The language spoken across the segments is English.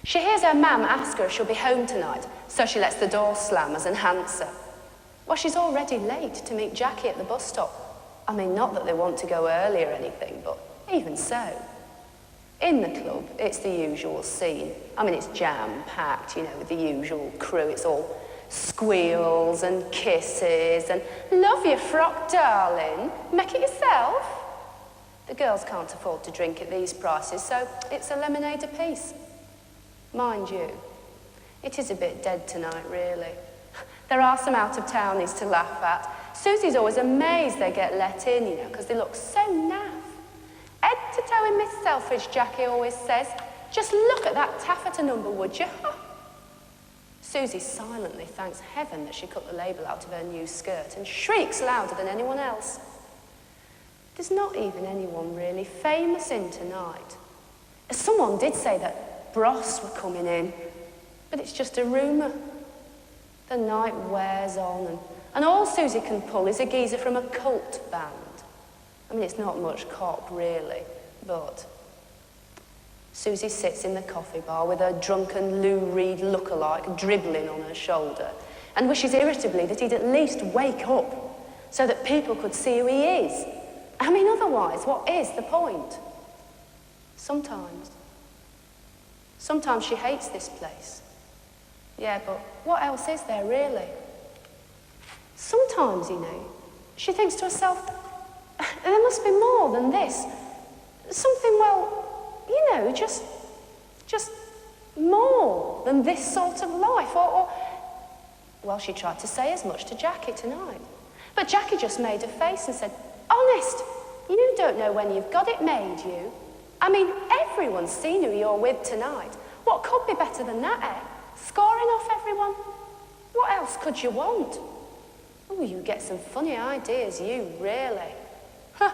She hears her mam ask her if she'll be home tonight, so she lets the door slam as an answer. Well, she's already late to meet Jackie at the bus stop. I mean, not that they want to go early or anything, but even so. In the club, it's the usual scene. I mean, it's jam-packed, you know, with the usual crew. It's all squeals and kisses and, love your frock, darling, make it yourself. The girls can't afford to drink at these prices, so it's a lemonade apiece. Mind you, it is a bit dead tonight, really. There are some out-of-townies to laugh at. Susie's always amazed they get let in, you know, because they look so naff. Head to toe in Miss Selfridge, Jackie always says. Just look at that taffeta number, would you? Susie silently thanks heaven that she cut the label out of her new skirt and shrieks louder than anyone else. There's not even anyone really famous in tonight. Someone did say that Bros were coming in, but it's just a rumour. The night wears on, and all Susie can pull is a geezer from a cult band. I mean, it's not much cop, really, but Susie sits in the coffee bar with her drunken Lou Reed lookalike dribbling on her shoulder and wishes irritably that he'd at least wake up so that people could see who he is. I mean, otherwise, what is the point? Sometimes she hates this place. Yeah, but what else is there, really? Sometimes, you know, she thinks to herself, there must be more than this. Something, well, you know, just more than this sort of life. Or, well, she tried to say as much to Jackie tonight. But Jackie just made a face and said, honest, you don't know when you've got it made, you. I mean, everyone's seen who you're with tonight. What could be better than that, eh? Scoring off everyone? What else could you want? Oh, you get some funny ideas, you, really. Huh,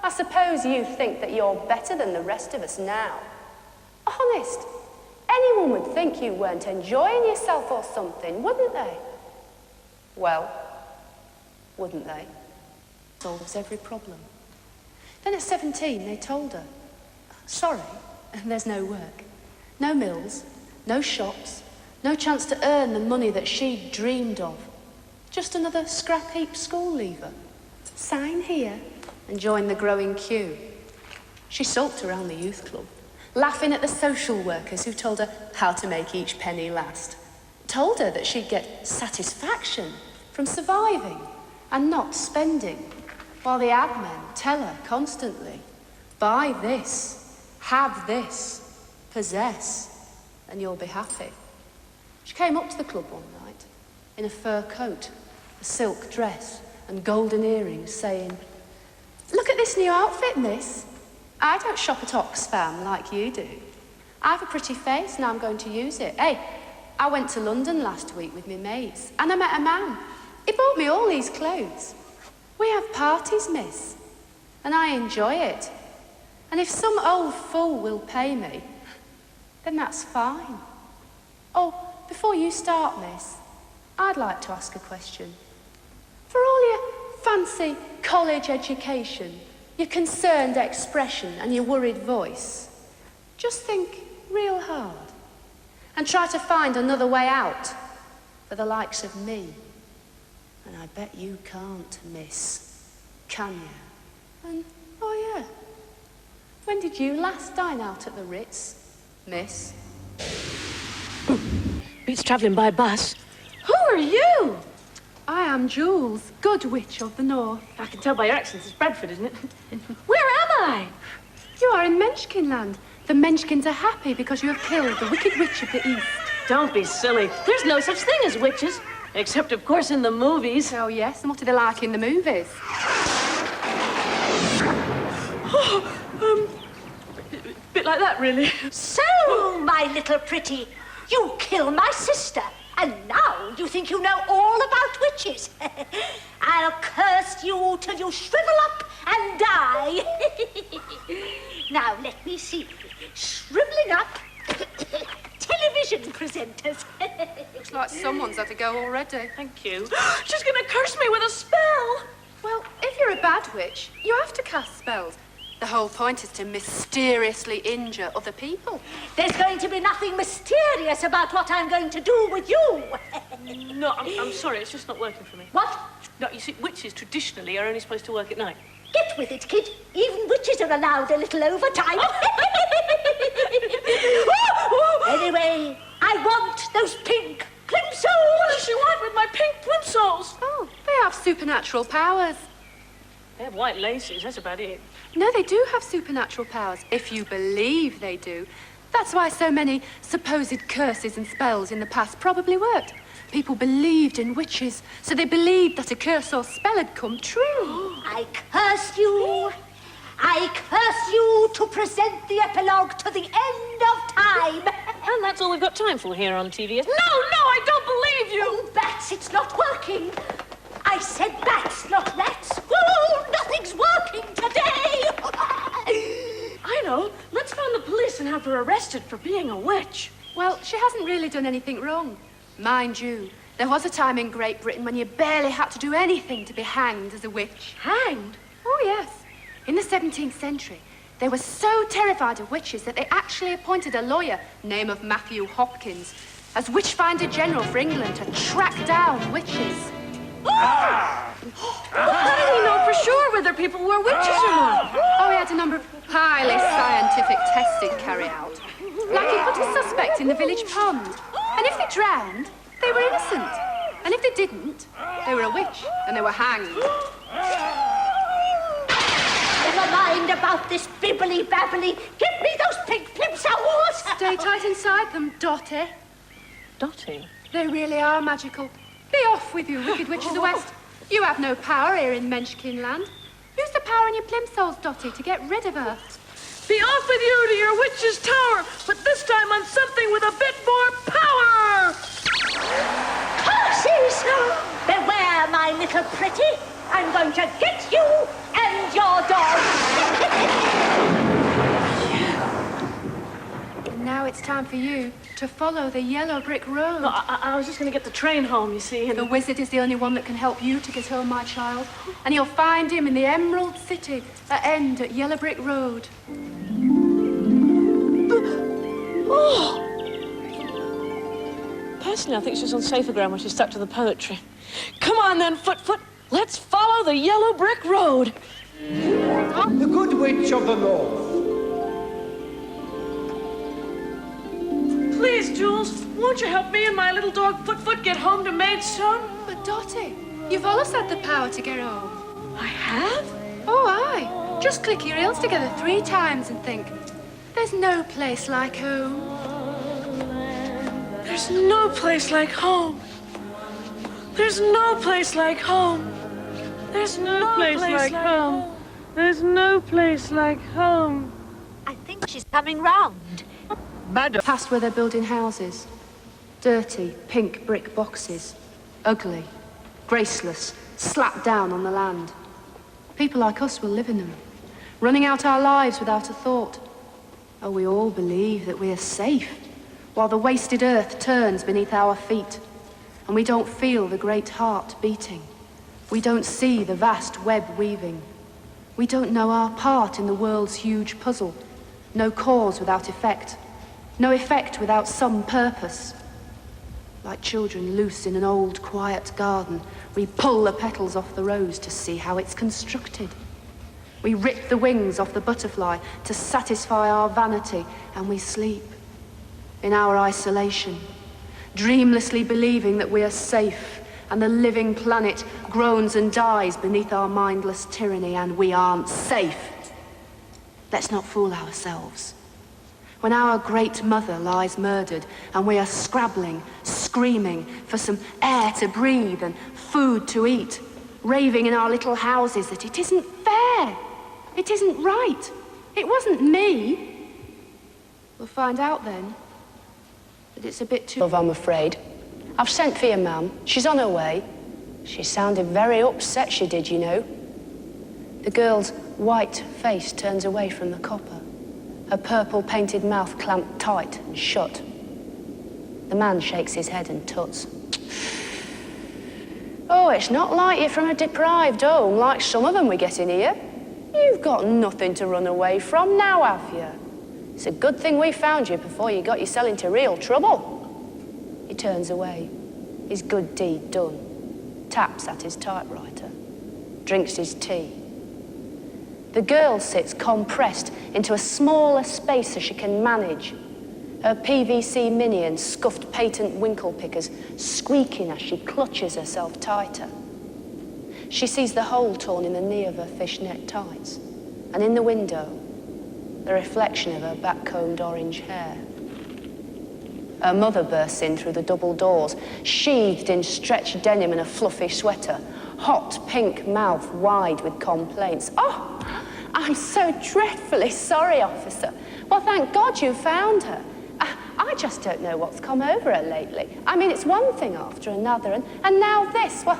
I suppose you think that you're better than the rest of us now. Honest, anyone would think you weren't enjoying yourself or something, wouldn't they? Well, wouldn't they? Solves every problem. Then at 17, they told her, sorry, there's no work, no mills, no shops, no chance to earn the money that she dreamed of. Just another scrap heap school leaver. Sign here and join the growing queue. She sulked around the youth club, laughing at the social workers who told her how to make each penny last. Told her that she'd get satisfaction from surviving and not spending, while the ad men tell her constantly, buy this, have this, possess, and you'll be happy. She came up to the club one night in a fur coat, a silk dress, and golden earrings, saying, look at this new outfit, miss. I don't shop at Oxfam like you do. I have a pretty face and I'm going to use it. Hey, I went to London last week with my mates and I met a man. He bought me all these clothes. We have parties, miss, and I enjoy it. And if some old fool will pay me, then that's fine. Oh, before you start, miss, I'd like to ask a question. For all your fancy college education, your concerned expression and your worried voice, just think real hard and try to find another way out for the likes of me. And I bet you can't, miss, can you? And, oh yeah, when did you last dine out at the Ritz, miss? Beats travelling by bus. Who are you? I am Joolz, good witch of the north. I can tell by your accent it's Bradford, isn't it? Where am I? You are in Menschkinland. The Menschkins are happy because you have killed the wicked witch of the east. Don't be silly. There's no such thing as witches. Except, of course, in the movies. Oh, yes? And what do they like in the movies? Bit like that, really. So, my little pretty, you killed my sister, and now you think you know all about witches. I'll curse you till you shrivel up and die. Now, let me see. Shriveling up television presenters. Looks like someone's had to go already. Thank you. She's going to curse me with a spell. Well, if you're a bad witch, you have to cast spells. The whole point is to mysteriously injure other people. There's going to be nothing mysterious about what I'm going to do with you. No, I'm sorry, it's just not working for me. What? No, you see, witches traditionally are only supposed to work at night. Get with it, kid. Even witches are allowed a little overtime. Anyway, I want those pink plimsolls. What does she want with my pink plimsolls? Oh, they have supernatural powers. They have white laces, that's about it. No, they do have supernatural powers, if you believe they do. That's why so many supposed curses and spells in the past probably worked. People believed in witches, so they believed that a curse or spell had come true. I curse you. I curse you to present the epilogue to the end of time. And that's all we've got time for here on TV. No, I don't believe you! Oh, bats, it's not working. I said bats, not rats. Oh, nothing's working today. I know. Let's phone the police and have her arrested for being a witch. Well, she hasn't really done anything wrong. Mind you, there was a time in Great Britain when you barely had to do anything to be hanged as a witch. Hanged? Oh, yes. In the 17th century, they were so terrified of witches that they actually appointed a lawyer, name of Matthew Hopkins, as Witchfinder General for England to track down witches. How do we know for sure whether people were witches or not? Oh, he had a number of highly scientific tests he'd carry out. Like he put a suspect in the village pond. And if they drowned, they were innocent. And if they didn't, they were a witch and they were hanged. Never mind about this bibbly-babbly. Give me those pink plimsolls. Stay tight inside them, Dottie. Dottie? They really are magical. Be off with you, wicked witch of the West. You have no power here in Menschkin land. Use the power in your plimsolls, Dottie, to get rid of her. Be off with you to your witch's tower, but this time on something with a bit more power! Curses! Beware, my little pretty. I'm going to get you and your dog. Now it's time for you to follow the yellow brick road. No, I was just going to get the train home, you see, and... The wizard is the only one that can help you to get home, my child. And you'll find him in the Emerald City, end at Yellow Brick Road. Oh! Personally, I think she's on safer ground when she's stuck to the poetry. Come on then, Foot. Let's follow the Yellow Brick Road. The Good Witch of the North. Please, Joolz, won't you help me and my little dog Foot get home to Maidstone? But Dottie, you've always had the power to get home. I have? Oh, aye. Just click your heels together 3 times and think, there's no place like home. There's no place like home. There's no place like home. There's no place like home. There's no place like home. I think she's coming round. Madam. Past where they're building houses. Dirty, pink brick boxes. Ugly, graceless, slapped down on the land. People like us will live in them, running out our lives without a thought. Oh, we all believe that we are safe, while the wasted earth turns beneath our feet, and we don't feel the great heart beating. We don't see the vast web weaving. We don't know our part in the world's huge puzzle. No cause without effect. No effect without some purpose. Like children loose in an old, quiet garden, we pull the petals off the rose to see how it's constructed. We rip the wings off the butterfly to satisfy our vanity, and we sleep in our isolation, dreamlessly believing that we are safe, and the living planet groans and dies beneath our mindless tyranny, and we aren't safe. Let's not fool ourselves. When our great mother lies murdered and we are scrabbling, screaming for some air to breathe and food to eat, raving in our little houses that it isn't fair, it isn't right, it wasn't me, we'll find out then that it's a bit too... I'm afraid. I've sent for your mum. She's on her way. She sounded very upset, she did, you know. The girl's white face turns away from the copper. Her purple-painted mouth clamped tight and shut. The man shakes his head and tuts. Oh, it's not like you're from a deprived home like some of them we get in here. You've got nothing to run away from now, have you? It's a good thing we found you before you got yourself into real trouble. He turns away, his good deed done, taps at his typewriter, drinks his tea. The girl sits compressed into as small a space as she can manage, her PVC mini and scuffed patent winkle pickers squeaking as she clutches herself tighter. She sees the hole torn in the knee of her fishnet tights, and in the window, the reflection of her back-combed orange hair. Her mother bursts in through the double doors, sheathed in stretched denim and a fluffy sweater, hot pink mouth wide with complaints. Oh, I'm so dreadfully sorry, officer. Well, thank God you found her. I just don't know what's come over her lately. I mean, it's one thing after another, and now this. Well,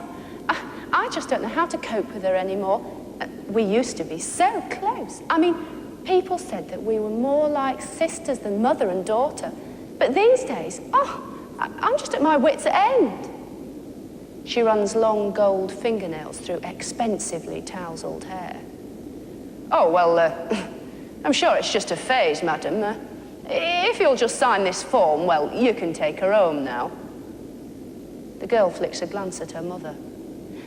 I just don't know how to cope with her anymore. We used to be so close. I mean, people said that we were more like sisters than mother and daughter. But these days, I'm just at my wits' end. She runs long gold fingernails through expensively tousled hair. Oh, well, I'm sure it's just a phase, madam. If you'll just sign this form, well, you can take her home now. The girl flicks a glance at her mother,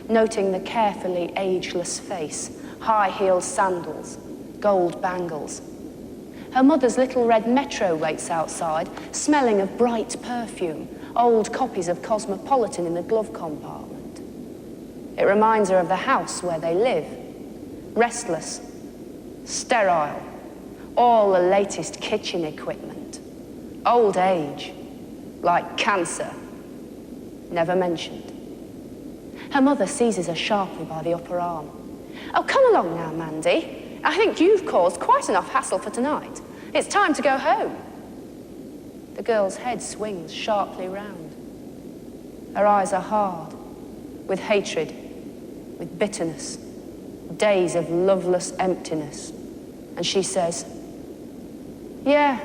noting the carefully ageless face, high-heeled sandals, gold bangles. Her mother's little red Metro waits outside, smelling of bright perfume, old copies of Cosmopolitan in the glove compartment. It reminds her of the house where they live, restless, sterile, all the latest kitchen equipment. Old age, like cancer, never mentioned. Her mother seizes her sharply by the upper arm. Oh, come along now, Mandy. I think you've caused quite enough hassle for tonight. It's time to go home. The girl's head swings sharply round. Her eyes are hard, with hatred, with bitterness, days of loveless emptiness. And she says, yeah,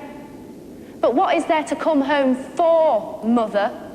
but what is there to come home for, Mother?